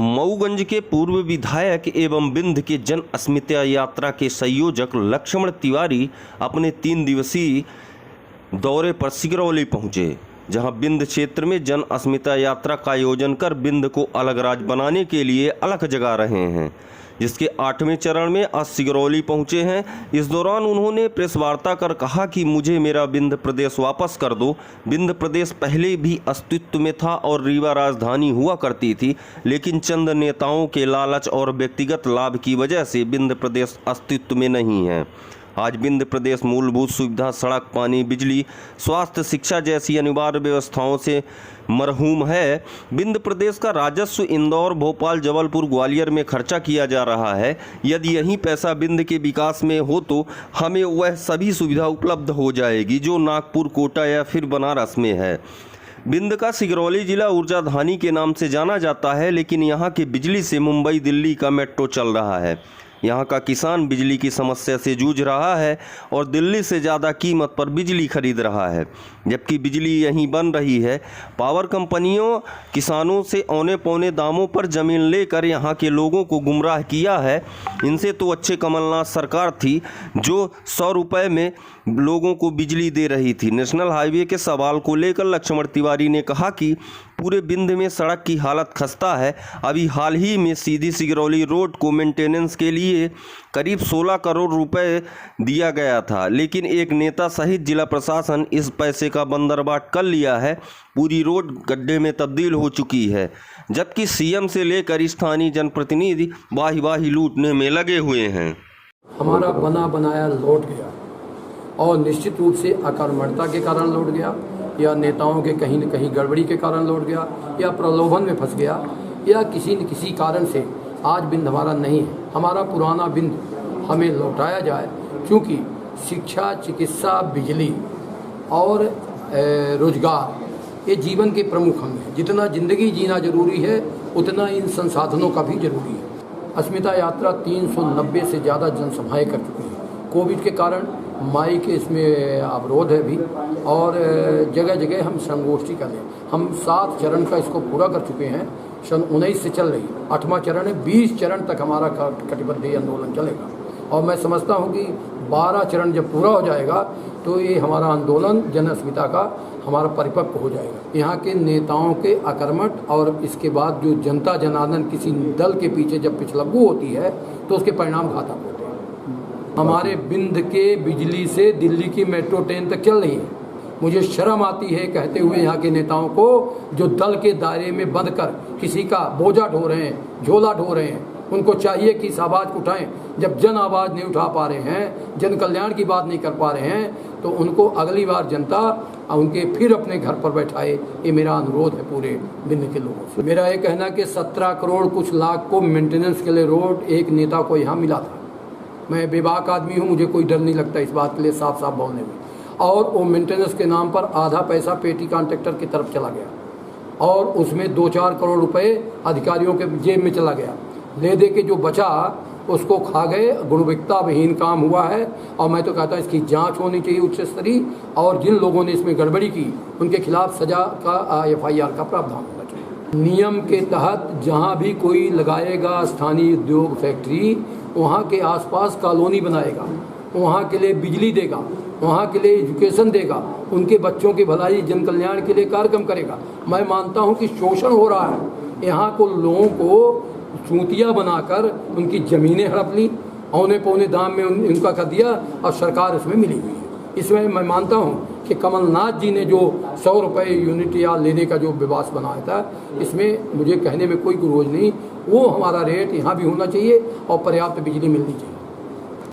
मऊगंज के पूर्व विधायक एवं बिंद के जन अस्मिता यात्रा के संयोजक लक्ष्मण तिवारी अपने 3 दिवसीय दौरे पर सिगरौली पहुंचे, जहां बिंद क्षेत्र में जन अस्मिता यात्रा का आयोजन कर बिंद को अलग राज्य बनाने के लिए अलख जगा रहे हैं, जिसके 8वें चरण में आज सिगरौली पहुंचे हैं। इस दौरान उन्होंने प्रेस वार्ता कर कहा कि मुझे मेरा बिंद प्रदेश वापस कर दो। बिंद प्रदेश पहले भी अस्तित्व में था और रीवा राजधानी हुआ करती थी, लेकिन चंद नेताओं के लालच और व्यक्तिगत लाभ की वजह से बिंद प्रदेश अस्तित्व में नहीं है। आज बिंद प्रदेश मूलभूत सुविधा, सड़क, पानी, बिजली, स्वास्थ्य, शिक्षा जैसी अनिवार्य व्यवस्थाओं से मरहूम है। बिंद प्रदेश का राजस्व इंदौर, भोपाल, जबलपुर, ग्वालियर में खर्चा किया जा रहा है। यदि यही पैसा बिंद के विकास में हो तो हमें वह सभी सुविधा उपलब्ध हो जाएगी जो नागपुर, कोटा या फिर बनारस में है। बिंद का सिगरौली जिला ऊर्जाधानी के नाम से जाना जाता है, लेकिन यहाँ की बिजली से मुंबई, दिल्ली का मेट्रो चल रहा है। यहाँ का किसान बिजली की समस्या से जूझ रहा है और दिल्ली से ज़्यादा कीमत पर बिजली खरीद रहा है, जबकि बिजली यहीं बन रही है। पावर कंपनियों किसानों से औने पौने दामों पर ज़मीन लेकर यहाँ के लोगों को गुमराह किया है। इनसे तो अच्छे कमलनाथ सरकार थी जो 100 रुपये में लोगों को बिजली दे रही थी। नेशनल हाईवे के सवाल को लेकर लक्ष्मण तिवारी ने कहा कि पूरे बिंद में सड़क की हालत खस्ता है। अभी हाल ही में सीधी सिगरौली रोड को मेंटेनेंस के लिए करीब 16 करोड़ रुपए दिया गया था, लेकिन एक नेता सहित जिला प्रशासन इस पैसे का बंदरबाट कर लिया है। पूरी रोड गड्ढे में तब्दील हो चुकी है, जबकि सीएम से लेकर स्थानीय जनप्रतिनिधि वाही लूटने में लगे हुए हैं। हमारा बना बनाया लौट गया और निश्चित रूप से अकर्मण्यता के कारण लौट गया, या नेताओं के कहीं न कहीं गड़बड़ी के कारण लौट गया, या प्रलोभन में फंस गया, या किसी न किसी कारण से आज बिंद हमारा नहीं है। हमारा पुराना बिंद हमें लौटाया जाए, क्योंकि शिक्षा, चिकित्सा, बिजली और रोजगार ये जीवन के प्रमुख अंग हैं। जितना जिंदगी जीना जरूरी है उतना इन संसाधनों का भी जरूरी है। अस्मिता यात्रा 390 से ज़्यादा जनसभाएं कर चुकी है। कोविड के कारण माइक इसमें अवरोध है भी, और जगह जगह हम संगोष्ठी कर रहे हैं। हम 7 चरण का इसको पूरा कर चुके हैं। सन 19 से चल रही 8वां चरण है। 20 चरण तक हमारा कटिबद्ध आंदोलन चलेगा, और मैं समझता हूँ कि 12 चरण जब पूरा हो जाएगा तो ये हमारा आंदोलन जन अस्मिता का हमारा परिपक्व हो जाएगा। यहाँ के नेताओं के अकर्मठ और इसके बाद जो जनता जनार्दन किसी दल के पीछे जब पिछलग्गू होती है तो उसके परिणाम घातक होते हैं। हमारे बिंद के बिजली से दिल्ली की मेट्रो ट्रेन तक चल रही है। मुझे शर्म आती है कहते हुए यहाँ के नेताओं को, जो दल के दायरे में बंध कर किसी का बोझा ढो रहे हैं, झोला ढो रहे हैं। उनको चाहिए कि इस आवाज़ को उठाएं। जब जन आवाज़ नहीं उठा पा रहे हैं, जन कल्याण की बात नहीं कर पा रहे हैं, तो उनको अगली बार जनता उनके फिर अपने घर पर बैठाए। ये मेरा अनुरोध है पूरे बिंद के लोगों से। मेरा ये कहना कि 17 करोड़ कुछ लाख को मेंटेनेंस के लिए रोड एक नेता को यहाँ मिला था। मैं बेबाक आदमी हूँ, मुझे कोई डर नहीं लगता इस बात के लिए साफ साफ बोलने में। और वो मेंटेनेंस के नाम पर आधा पैसा पेटी कॉन्ट्रैक्टर की तरफ चला गया, और उसमें 2-4 करोड़ रुपए अधिकारियों के जेब में चला गया। ले दे के जो बचा उसको खा गए। गुणवत्ता विहीन काम हुआ है, और मैं तो कहता हूँ इसकी जांच होनी चाहिए उच्च स्तरीय, और जिन लोगों ने इसमें गड़बड़ी की उनके खिलाफ सजा का FIR का प्रावधान होना चाहिए। नियम के तहत जहाँ भी कोई लगाएगा स्थानीय उद्योग फैक्ट्री, वहाँ के आसपास कॉलोनी बनाएगा, वहाँ के लिए बिजली देगा, वहाँ के लिए एजुकेशन देगा, उनके बच्चों की भलाई, जन कल्याण के लिए कार्यक्रम करेगा। मैं मानता हूँ कि शोषण हो रहा है। यहाँ को लोगों को चूतिया बनाकर उनकी ज़मीनें हड़प ली, औने पौने दाम में उनका कर दिया, और सरकार इसमें मिली हुई है। इसमें मैं मानता हूँ कि कमलनाथ जी ने जो 100 रुपये यूनिट या लेने का जो विवाद बनाया था, इसमें मुझे कहने में कोई गुरोज नहीं। वो हमारा रेट यहाँ भी होना चाहिए और पर्याप्त बिजली मिलनी चाहिए।